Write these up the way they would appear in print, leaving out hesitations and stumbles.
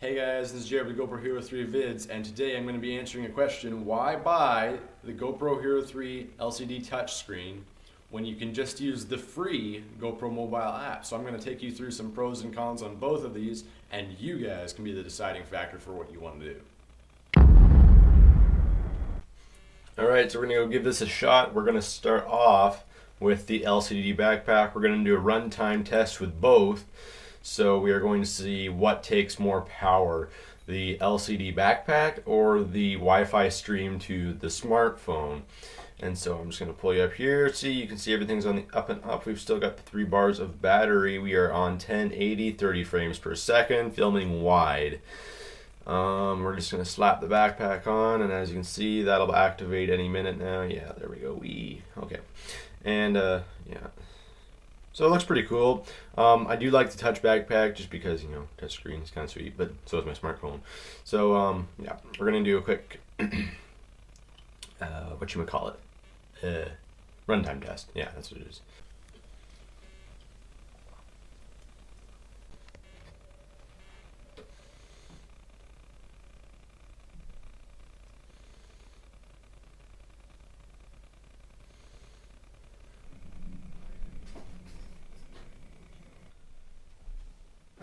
Hey guys, this is Jared with GoPro Hero 3 Vids, and today I'm going to be answering a question: why buy the GoPro Hero 3 LCD touchscreen when you can just use the free GoPro mobile app? So I'm going to take you through some pros and cons on both of these, and you guys can be the deciding factor for what you want to do. Alright, so we're going to go give this a shot. We're going to start off with the LCD backpack. We're going to do a runtime test with both. So we are going to see what takes more power, the LCD backpack or the Wi-Fi stream to the smartphone. And so I'm just going to pull you up here. See, you can see everything's on the up and up. We've still got the 3 bars of battery. We are on 1080, 30 frames per second, filming wide. We're just going to slap the backpack on, and as you can see, that'll activate any minute now. Yeah, there we go. Okay. And yeah. So it looks pretty cool. I do like the touch backpack just because, touch screen is kind of sweet, but so is my smartphone. So yeah, we're gonna do a quick runtime test. Yeah, that's what it is.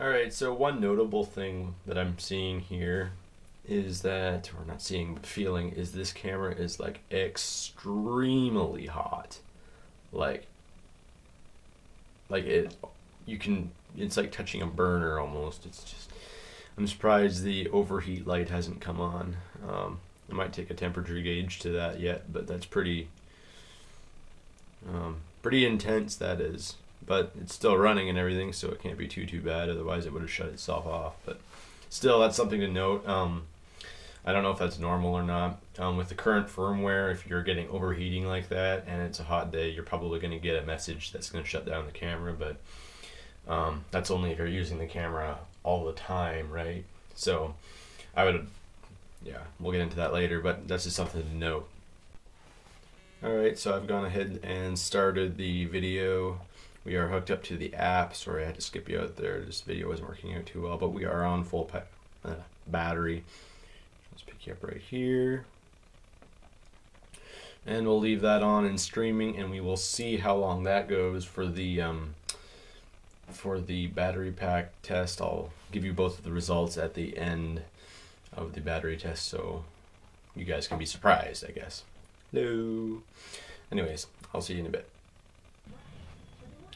Alright, so one notable thing that I'm seeing here is that, or not seeing, but feeling, is this camera is like extremely hot. Like it's like touching a burner almost. It's just, I'm surprised the overheat light hasn't come on. I might take a temperature gauge to that yet, but that's pretty intense, that is. But it's still running and everything, so it can't be too bad, otherwise it would have shut itself off. But still, that's something to note. I don't know if that's normal or not. With the current firmware, if you're getting overheating like that and it's a hot day, you're probably going to get a message that's going to shut down the camera, but that's only if you're using the camera all the time, right? So yeah, we'll get into that later, but that's just something to note. Alright, so I've gone ahead and started the video. We are hooked up to the app. Sorry, I had to skip you out there. This video wasn't working out too well, but we are on full battery. Let's pick you up right here. And we'll leave that on and streaming, and we will see how long that goes for the battery pack test. I'll give you both of the results at the end of the battery test, so you guys can be surprised, I guess. Hello. Anyways, I'll see you in a bit.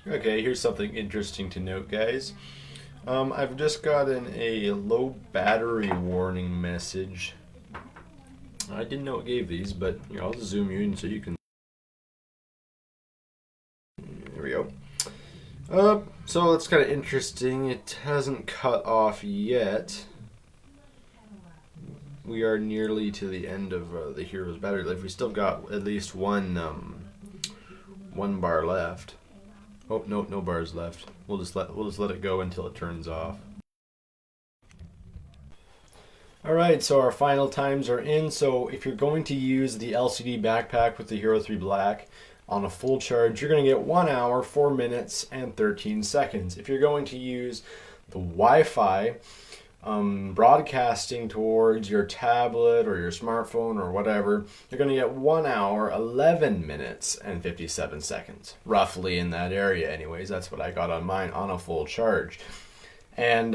Okay, here's something interesting to note, guys. I've just gotten a low battery warning message. I didn't know it gave these, but I'll just zoom you in so you can. There we go. So that's kind of interesting. It hasn't cut off yet. We are nearly to the end of the Hero's battery life. We still got at least one bar left. Oh, no bars left. We'll just let it go until it turns off. Alright, so our final times are in. So if you're going to use the LCD backpack with the Hero 3 Black on a full charge, you're going to get 1 hour, 4 minutes, and 13 seconds. If you're going to use the Wi-Fi, broadcasting towards your tablet or your smartphone or whatever, you're going to get 1 hour, 11 minutes, and 57 seconds. Roughly in that area anyways. That's what I got on mine on a full charge. And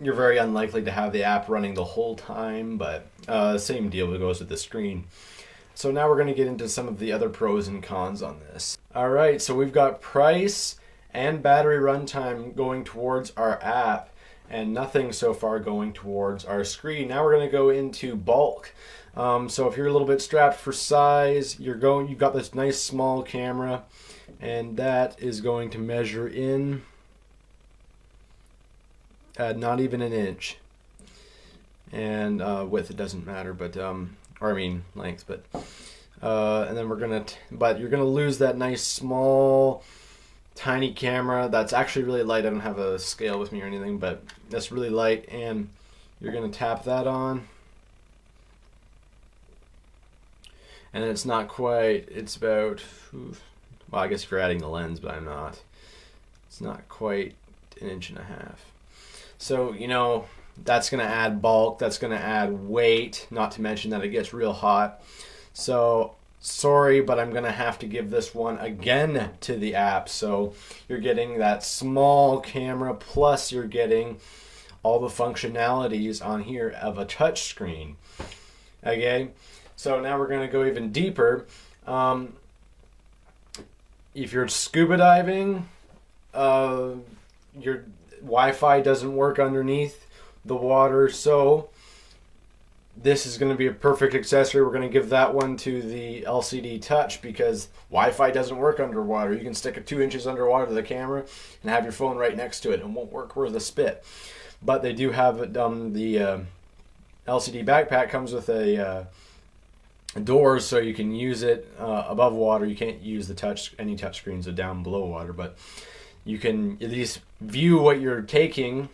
you're very unlikely to have the app running the whole time, but same deal goes with the screen. So now we're going to get into some of the other pros and cons on this. Alright, so we've got price and battery runtime going towards our app, and nothing so far going towards our screen. Now we're going to go into bulk. So if you're a little bit strapped for size, you've got this nice small camera, and that is going to measure in not even an inch. And width, it doesn't matter, but length, but and then you're gonna lose that nice small tiny camera that's actually really light. I don't have a scale with me or anything, but that's really light, and you're going to tap that on, and it's not quite, it's about, well, I guess if you're adding the lens, but I'm not, it's not quite 1.5 inches. So, That's going to add bulk. That's going to add weight, not to mention that it gets real hot. So sorry, but I'm going to have to give this one again to the app. So you're getting that small camera, plus you're getting all the functionalities on here of a touch screen. Okay, so now we're going to go even deeper. If you're scuba diving, your Wi-Fi doesn't work underneath the water, so this is going to be a perfect accessory. We're going to give that one to the LCD Touch because Wi-Fi doesn't work underwater. You can stick it 2 inches underwater to the camera and have your phone right next to it, and it won't work worth a spit. But they do have it, the LCD backpack comes with a door, so you can use it above water. You can't use the any touch screens down below water, but you can at least view what you're taking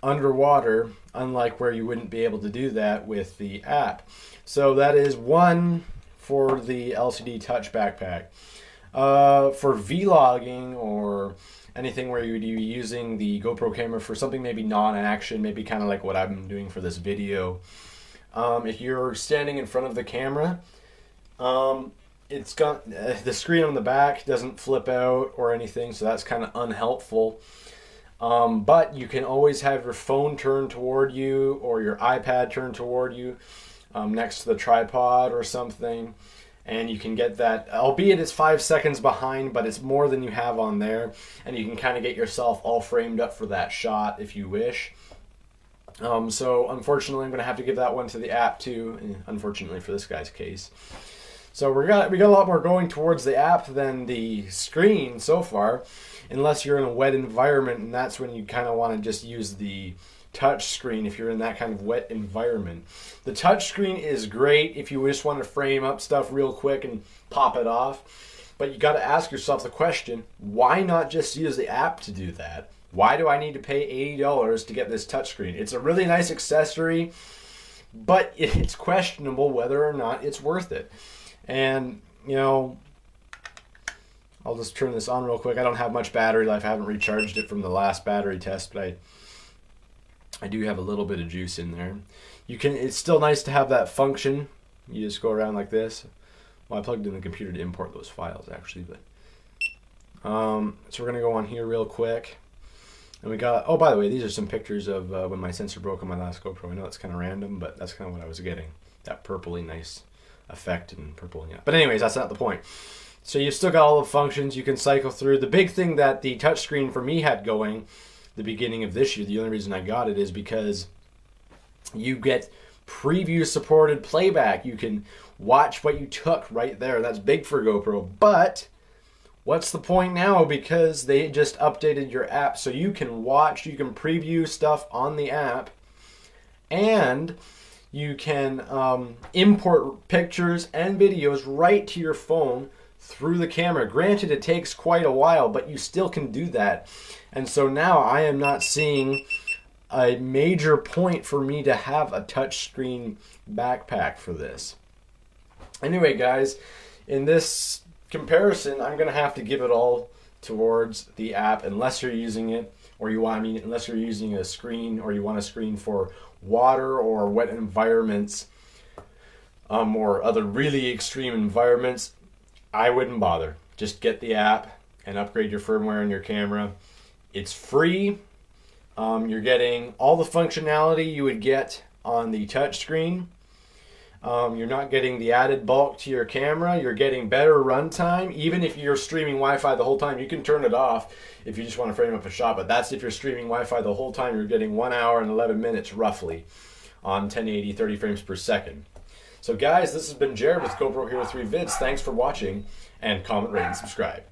underwater, unlike where you wouldn't be able to do that with the app. So that is one for the LCD Touch backpack. For vlogging or anything where you would be using the GoPro camera for something maybe non-action, maybe kind of like what I'm doing for this video. If you're standing in front of the camera, it's got the screen on the back doesn't flip out or anything, so that's kind of unhelpful. But you can always have your phone turned toward you or your iPad turned toward you next to the tripod or something, and you can get that, albeit it's 5 seconds behind, but it's more than you have on there, and you can kind of get yourself all framed up for that shot if you wish. So unfortunately I'm going to have to give that one to the app too, unfortunately for this guy's case. So we got a lot more going towards the app than the screen so far, unless you're in a wet environment, and that's when you kind of want to just use the touch screen if you're in that kind of wet environment. The touch screen is great if you just want to frame up stuff real quick and pop it off, but you got to ask yourself the question, why not just use the app to do that? Why do I need to pay $80 to get this touchscreen? It's a really nice accessory, but it's questionable whether or not it's worth it. And, you know, I'll just turn this on real quick. I don't have much battery life. I haven't recharged it from the last battery test, but I do have a little bit of juice in there. It's still nice to have that function. You just go around like this. Well, I plugged in the computer to import those files, actually, but so we're gonna go on here real quick. And we got, oh, by the way, these are some pictures of when my sensor broke on my last GoPro. I know that's kind of random, but that's kind of what I was getting. That purpley nice effect and purple. Yeah. But anyways, that's not the point. So you've still got all the functions you can cycle through. The big thing that the touchscreen for me had going the beginning of this year, the only reason I got it is because you get preview supported playback. You can watch what you took right there. That's big for GoPro. But what's the point now? Because they just updated your app, so you can watch, you can preview stuff on the app, and you can import pictures and videos right to your phone through the camera. Granted, it takes quite a while, but you still can do that. And so now I am not seeing a major point for me to have a touchscreen backpack for this. Anyway, guys, in this comparison, I'm going to have to give it all towards the app unless you're using it, or unless you're using a screen, or you want a screen for water or wet environments, or other really extreme environments. I wouldn't bother. Just get the app and upgrade your firmware on your camera. It's free. You're getting all the functionality you would get on the touch screen. You're not getting the added bulk to your camera. You're getting better runtime. Even if you're streaming Wi-Fi the whole time, you can turn it off if you just want to frame up a shot. But that's if you're streaming Wi-Fi the whole time. You're getting 1 hour and 11 minutes roughly on 1080, 30 frames per second. So guys, this has been Jared with GoPro Hero 3 Vids. Thanks for watching, and comment, rate, and subscribe.